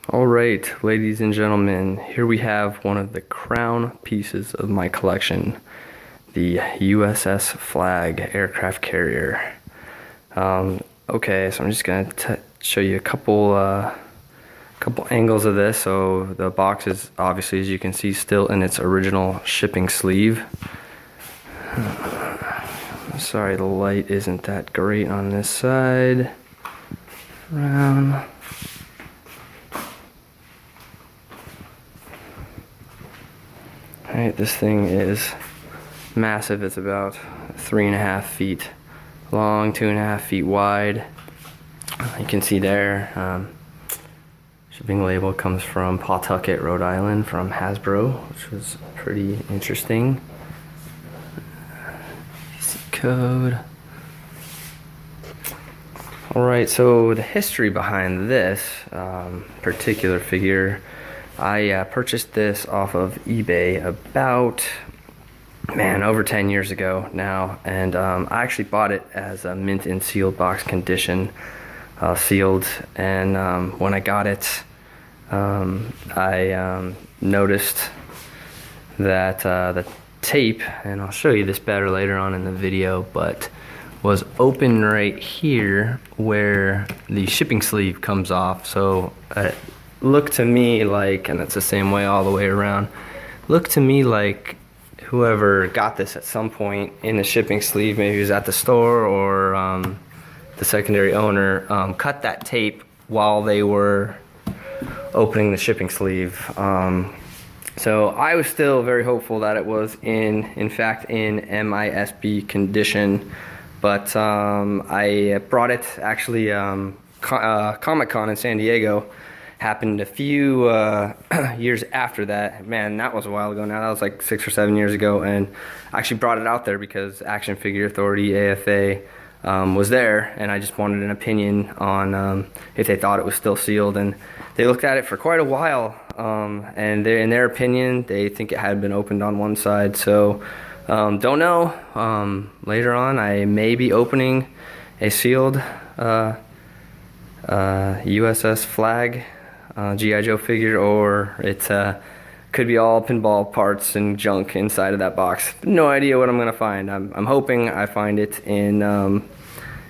All right, ladies and gentlemen, here we have one of the crown pieces of my collection, the USS Flagg aircraft carrier. Okay, so I'm just gonna show you a couple angles of this. So the box is obviously, as you can see, still in its original shipping sleeve. Sorry, the light isn't that great on this side. Around. Alright, this thing is massive. It's about 3.5 feet long, 2.5 feet wide. You can see there, shipping label comes from Pawtucket, Rhode Island, from Hasbro, which was pretty interesting. Code. Alright, so the history behind this particular figure, I purchased this off of eBay about, over 10 years ago now, and I actually bought it as a mint and sealed box condition, sealed, and when I got it, I noticed that the tape, and I'll show you this better later on in the video, but was open right here where the shipping sleeve comes off. So it looked to me like, and it's the same way all the way around, looked to me like whoever got this at some point in the shipping sleeve, maybe it was at the store or the secondary owner, cut that tape while they were opening the shipping sleeve. So I was still very hopeful that it was in fact in MISB condition, but I brought it, actually, Comic-Con in San Diego happened a few years after that. Man, that was a while ago now. That was like 6 or 7 years ago, and I actually brought it out there because Action Figure Authority, AFA, was there, and I just wanted an opinion on if they thought it was still sealed, and they looked at it for quite a while, and in their opinion, they think it had been opened on one side. So don't know. Later on, I may be opening a sealed USS Flagg GI Joe figure, or it could be all pinball parts and junk inside of that box. No idea what I'm gonna find. I'm hoping I find it in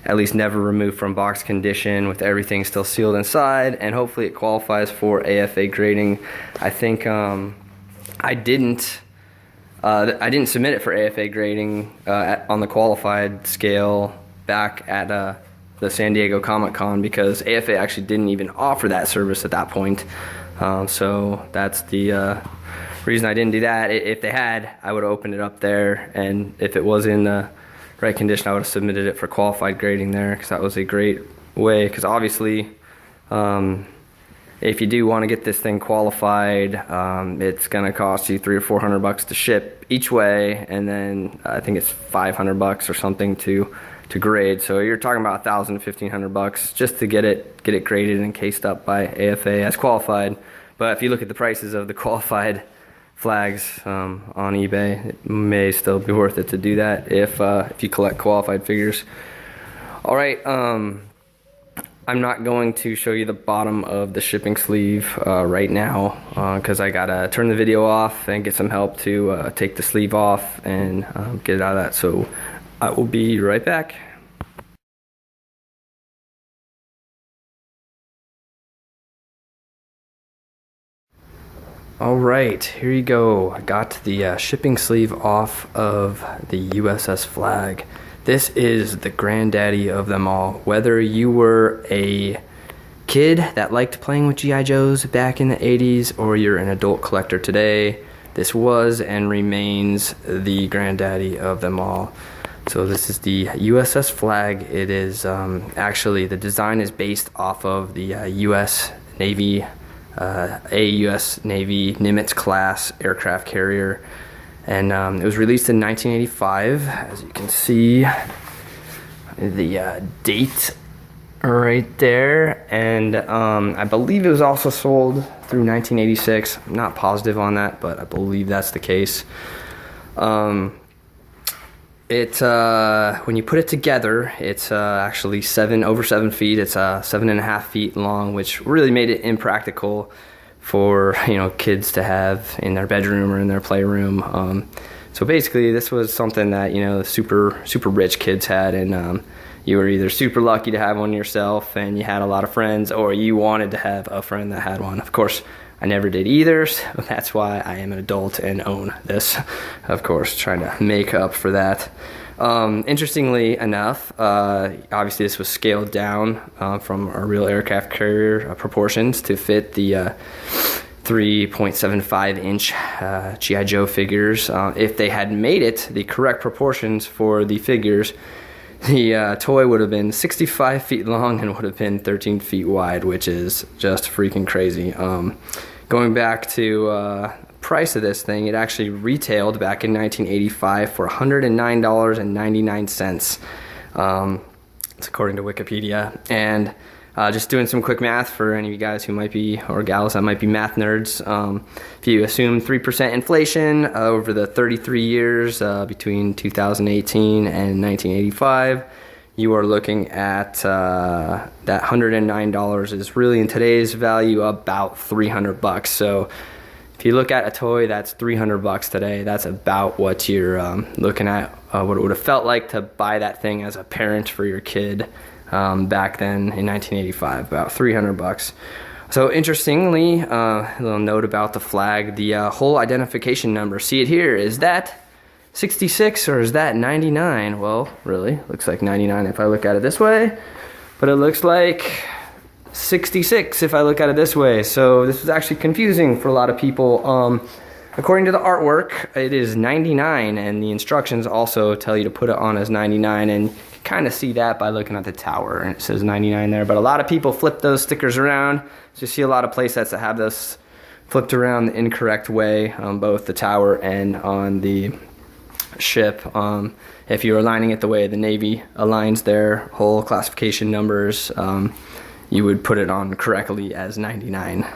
at least never removed from box condition, with everything still sealed inside, and hopefully it qualifies for AFA grading. I think I didn't submit it for AFA grading on the qualified scale back at the San Diego Comic-Con, because AFA actually didn't even offer that service at that point. So that's the reason I didn't do that. If they had, I would have opened it up there, and if it was in the right condition, I would have submitted it for qualified grading there, because that was a great way. Because obviously, if you do want to get this thing qualified, it's going to cost you $300 or $400 to ship each way, and then I think it's $500 or something to grade. So you're talking about $1,000 to $1,500 just to get it graded and cased up by AFA as qualified. But if you look at the prices of the qualified flags on eBay, it may still be worth it to do that if you collect qualified figures. All right, I'm not going to show you the bottom of the shipping sleeve right now, because I gotta turn the video off and get some help to take the sleeve off and get it out of that. So I will be right back. All right, here you go. I got the shipping sleeve off of the USS Flagg. This is the granddaddy of them all. Whether you were a kid that liked playing with GI Joes back in the 80s, or you're an adult collector today, this was and remains the granddaddy of them all. So this is the USS Flagg. It is actually, the design is based off of the US Navy Nimitz class aircraft carrier, and it was released in 1985. As you can see, the date right there, and I believe it was also sold through 1986. I'm not positive on that, but I believe that's the case. when you put it together, it's actually over 7 feet. It's 7.5 feet long, which really made it impractical for kids to have in their bedroom or in their playroom. So basically, this was something that super rich kids had, and you were either super lucky to have one yourself, and you had a lot of friends, or you wanted to have a friend that had one. Of course, I never did either, so that's why I am an adult and own this, of course, trying to make up for that. Interestingly enough, obviously this was scaled down from our real aircraft carrier proportions to fit the 3.75 inch GI Joe figures. If they had made it the correct proportions for the figures, the toy would have been 65 feet long and would have been 13 feet wide, which is just freaking crazy. Going back to price of this thing, it actually retailed back in 1985 for $109.99. It's according to Wikipedia. And just doing some quick math for any of you guys who might be, or gals that might be math nerds. If you assume 3% inflation over the 33 years between 2018 and 1985, you are looking at that $109 is really in today's value about $300. So if you look at a toy that's $300 today, that's about what you're looking at, what it would have felt like to buy that thing as a parent for your kid back then in 1985, about $300. So interestingly, a little note about the flag, the whole identification number, see it here, is that 66 or is that 99? Well, really, looks like 99 if I look at it this way, but it looks like 66 if I look at it this way. So this was actually confusing for a lot of people. According to the artwork, it is 99, and the instructions also tell you to put it on as 99, and you can kind of see that by looking at the tower, and it says 99 there. But a lot of people flip those stickers around, so you see a lot of play sets that have this flipped around the incorrect way on both the tower and on the ship. If you're aligning it the way the Navy aligns their whole classification numbers, you would put it on correctly as 99.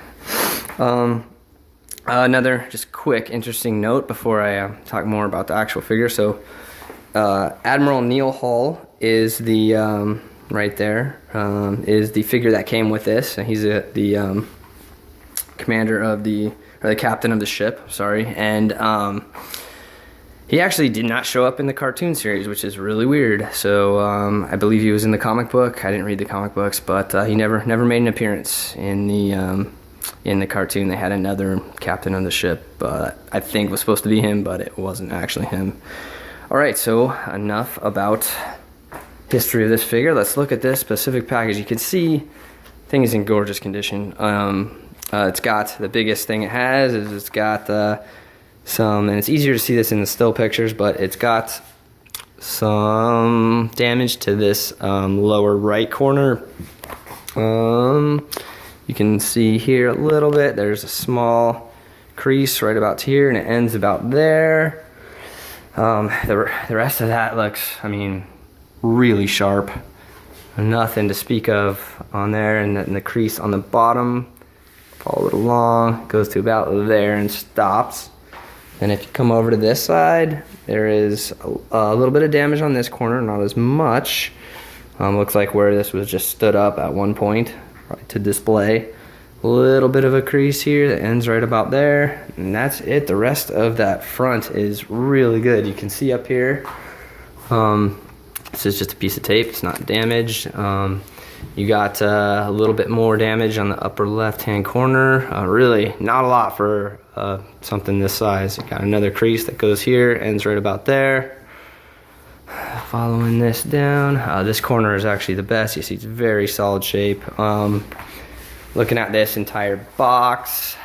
Another just quick interesting note before I talk more about the actual figure. So Admiral Neil Hall is the right there, is the figure that came with this, and he's the commander of the captain of the ship, sorry. And he actually did not show up in the cartoon series, which is really weird. So I believe he was in the comic book. I didn't read the comic books, but he never made an appearance in the cartoon. They had another captain of the ship, I think was supposed to be him, but it wasn't actually him. All right, so enough about history of this figure. Let's look at this specific package. You can see thing is in gorgeous condition. It's got, the biggest thing it has is it's got and it's easier to see this in the still pictures, but it's got some damage to this lower right corner. You can see here a little bit, there's a small crease right about here, and it ends about there. The rest of that looks, I mean, really sharp. Nothing to speak of on there, and then the crease on the bottom, follow it along, goes to about there and stops. And if you come over to this side, there is a little bit of damage on this corner, not as much. Looks like where this was just stood up at one point to display. A little bit of a crease here that ends right about there, and that's it. The rest of that front is really good. You can see up here, this is just a piece of tape, it's not damaged. You got a little bit more damage on the upper left hand corner. Really not a lot for something this size. You got another crease that goes here, ends right about there. Following this down, this corner is actually the best. You see it's very solid shape. Looking at this entire box,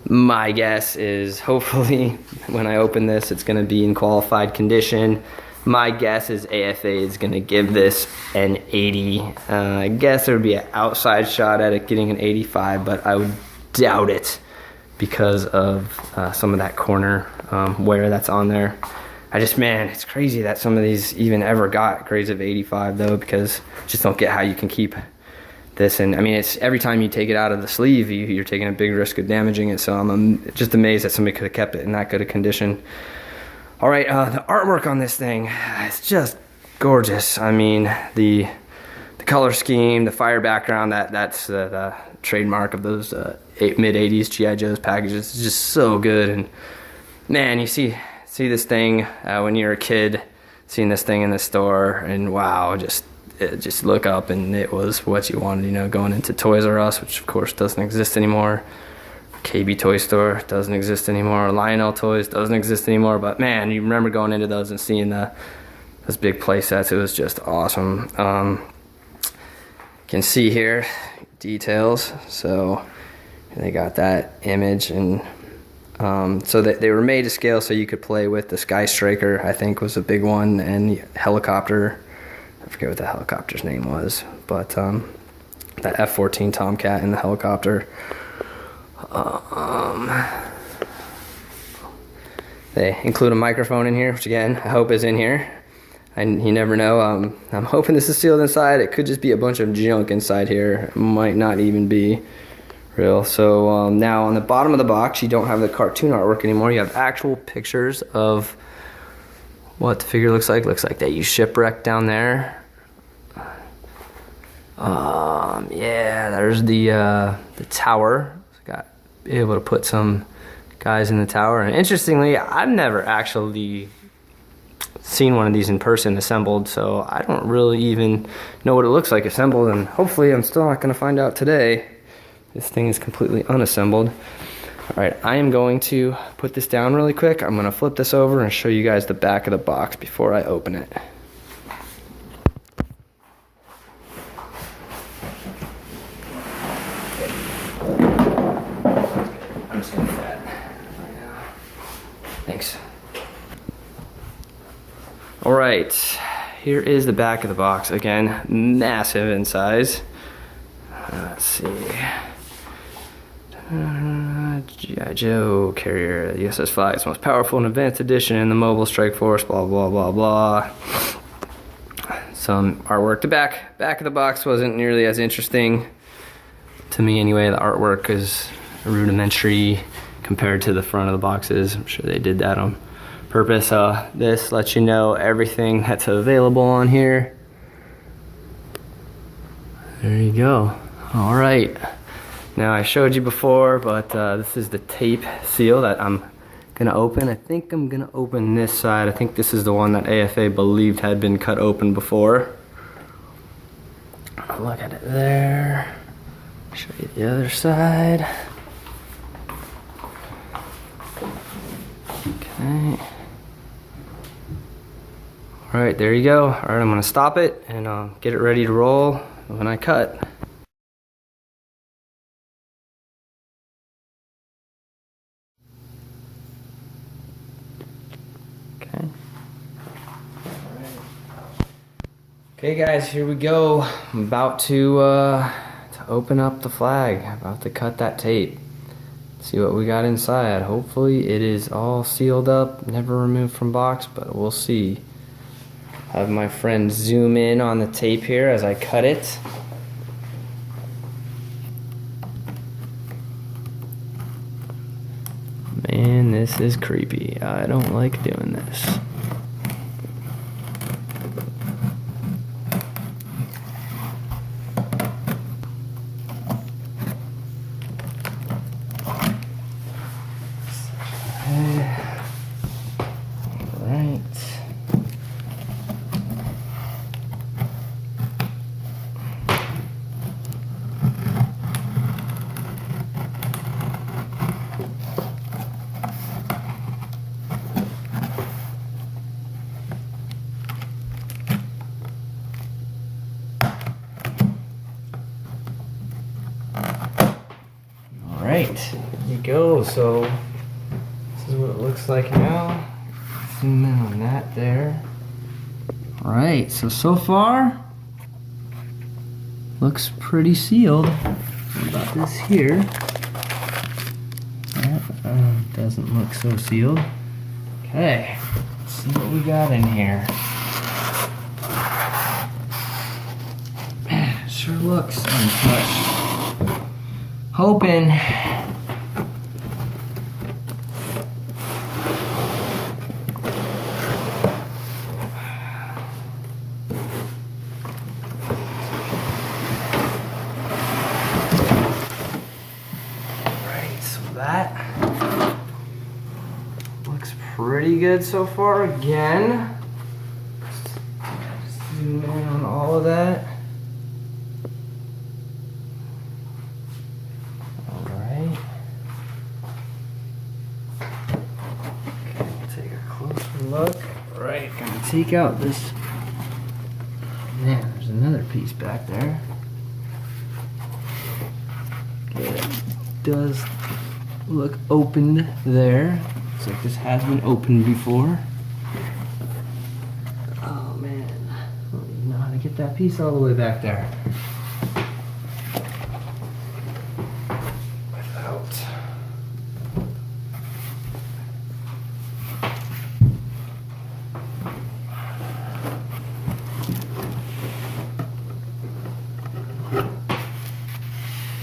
my guess is hopefully when I open this it's going to be in qualified condition. My guess is AFA is going to give this an 80. I guess there would be an outside shot at it getting an 85, but I would doubt it because of some of that corner wear that's on there. Man, it's crazy that some of these even ever got grades of 85 though, because I just don't get how you can keep this. And I mean, it's every time you take it out of the sleeve, you're taking a big risk of damaging it. So I'm just amazed that somebody could have kept it in that good a condition. All right, the artwork on this thing, it's just gorgeous. I mean, the color scheme, the fire background, that's the trademark of those mid-80s G.I. Joe's packages. It's just so good. And man, you see this thing when you're a kid, seeing this thing in the store, and wow, just look up and it was what you wanted, you know, going into Toys R Us, which of course doesn't exist anymore. KB Toy Store doesn't exist anymore. Lionel Toys doesn't exist anymore. But man, you remember going into those and seeing those big play sets. It was just awesome. You can see here details. So they got that image, and so they were made to scale so you could play with the Sky Striker, I think was a big one, and the helicopter. I forget what the helicopter's name was, but that F-14 Tomcat and the helicopter. They include a microphone in here, which again, I hope is in here. You never know. I'm hoping this is sealed inside. It could just be a bunch of junk inside here. It might not even be real. So now on the bottom of the box, you don't have the cartoon artwork anymore. You have actual pictures of what the figure looks like. Looks like they use Shipwreck down there. Yeah, there's the tower. Got able to put some guys in the tower, and interestingly, I've never actually seen one of these in person assembled, so I don't really even know what it looks like assembled, and hopefully I'm still not going to find out today. This thing is completely unassembled. All right, I am going to put this down really quick. I'm going to flip this over and show you guys the back of the box before I open it. I'm just going to do that right now. Thanks. All right, here is the back of the box. Again, massive in size. Let's see. GIJOE carrier, the USS Flagg, most powerful and advanced edition in the Mobile Strike Force, blah, blah, blah, blah. Some artwork. The back of the box wasn't nearly as interesting to me anyway. The artwork is rudimentary compared to the front of the boxes. I'm sure they did that on purpose. This lets you know everything that's available on here. There you go. All right. Now I showed you before, but this is the tape seal that I'm gonna open. I think I'm gonna open this side. I think this is the one that AFA believed had been cut open before. Look at it there. Show you the other side. Okay. All right, there you go. All right, I'm gonna stop it and get it ready to roll when I cut. Okay. Okay, guys, here we go. I'm about to open up the Flagg. About to cut that tape. See what we got inside. Hopefully, it is all sealed up, never removed from box, but we'll see. Have my friend zoom in on the tape here as I cut it. Man, this is creepy. I don't like doing this. Alright, here we go. So this is what it looks like now. Zoom in on that there. Alright, so far looks pretty sealed. What about this here? That doesn't look so sealed. Okay, let's see what we got in here. Man, it sure looks untouched. Hoping pretty good so far again. Just zoom in on all of that. Alright. Okay, take a closer look. Alright, gonna take out this. Man, there's another piece back there. Okay, it does look opened there. Looks like this has been opened before. Oh man, I don't even know how to get that piece all the way back there.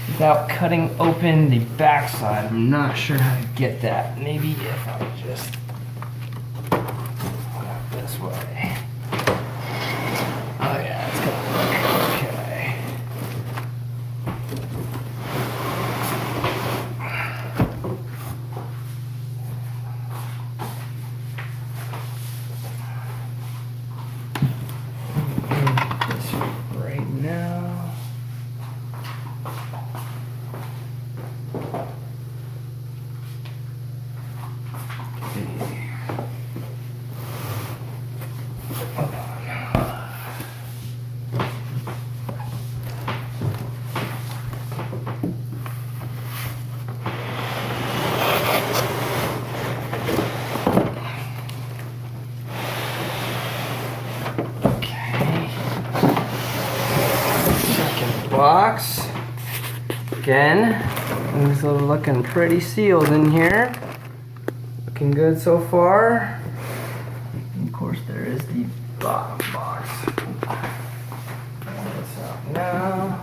Without cutting open the backside. I'm not sure how to get that. Maybe if I just go this way. Oh yeah, it's gonna look okay. This right now. Box again. Things are looking pretty sealed in here. Looking good so far. And of course, there is the bottom box. Pull this out now.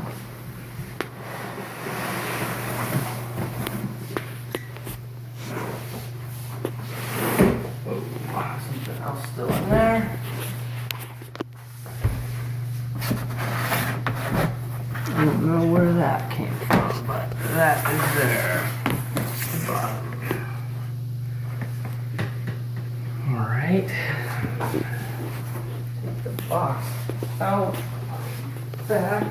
Oh, something else still in there. I don't know where that came from, but that is there. The bottom. Alright. Take the box out back.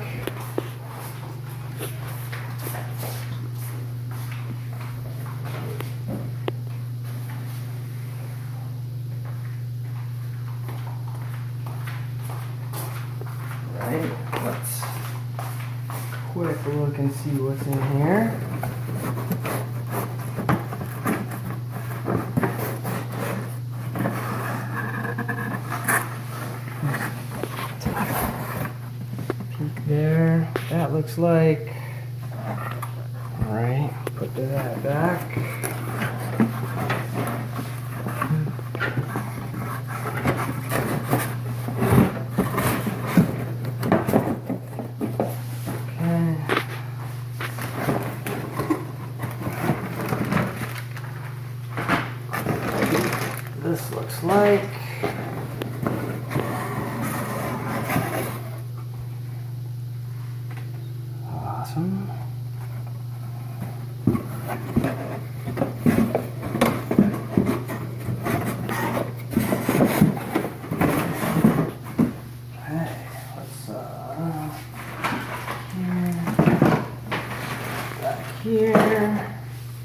Alright, let's quick look and see what's in here. Peek there. That looks like. Alright, put that back. This looks like awesome. Okay, let's back here.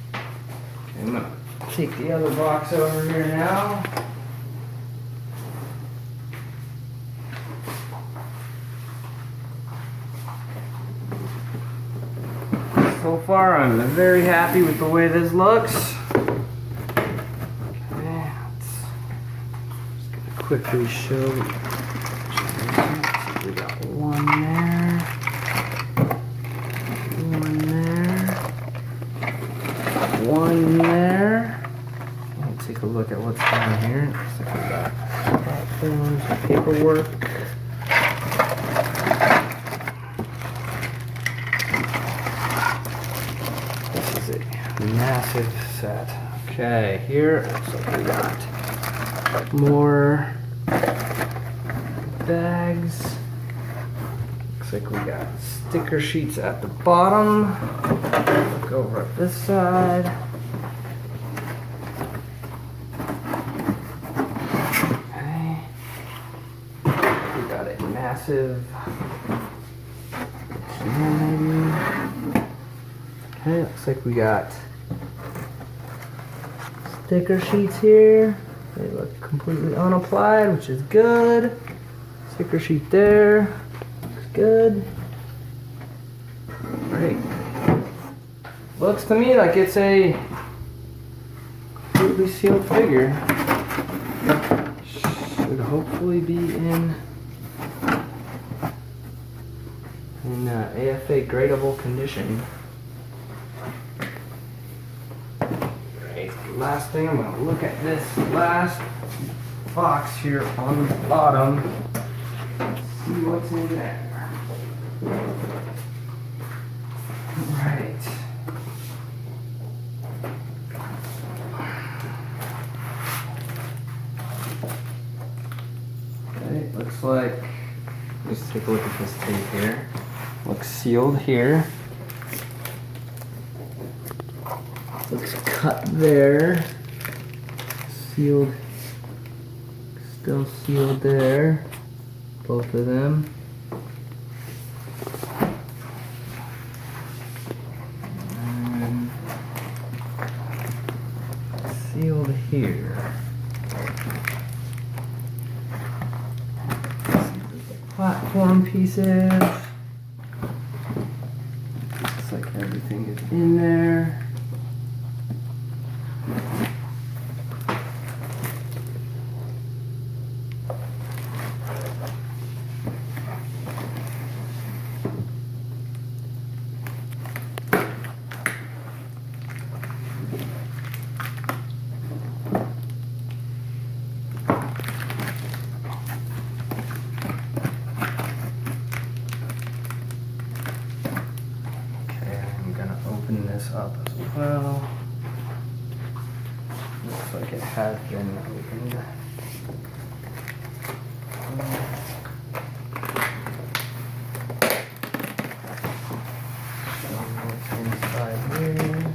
Okay, I'm gonna take the other box over here now. So far, I'm very happy with the way this looks. Okay, let's just gonna quickly show. We got one there, one there, one there. Let's take a look at what's down here. Looks like we got platforms, paperwork. Massive set. Okay, here looks like we got more bags. Looks like we got sticker sheets at the bottom. Look over at this side. massive. Okay, looks like we got sticker sheets here. They look completely unapplied, which is good. Sticker sheet there. Looks good. Great. Looks to me like it's a completely sealed figure. Should hopefully be in AFA gradable condition. Great. Last thing, I'm going to look at this last box here on the bottom. See what's in there. Alright. Okay, looks like, let's take a look at this tape here. Looks sealed here. Looks cut there. Sealed, still sealed there. Both of them. And sealed here. Platform pieces. Looks like everything is in there. Open this up as well. Looks like it has been opened. Show what's inside here.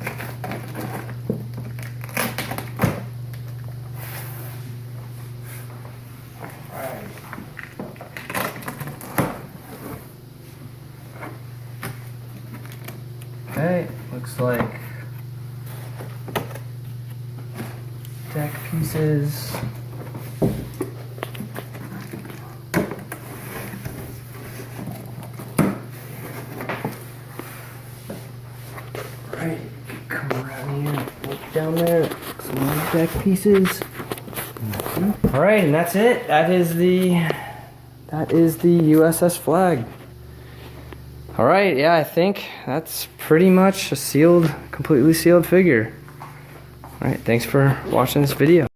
Alright. Okay, looks like deck pieces. Right, come around here, look down there, some more deck pieces. All right, and that's it. That is the USS Flagg. All right, yeah, I think that's pretty much a sealed, completely sealed figure. All right, thanks for watching this video.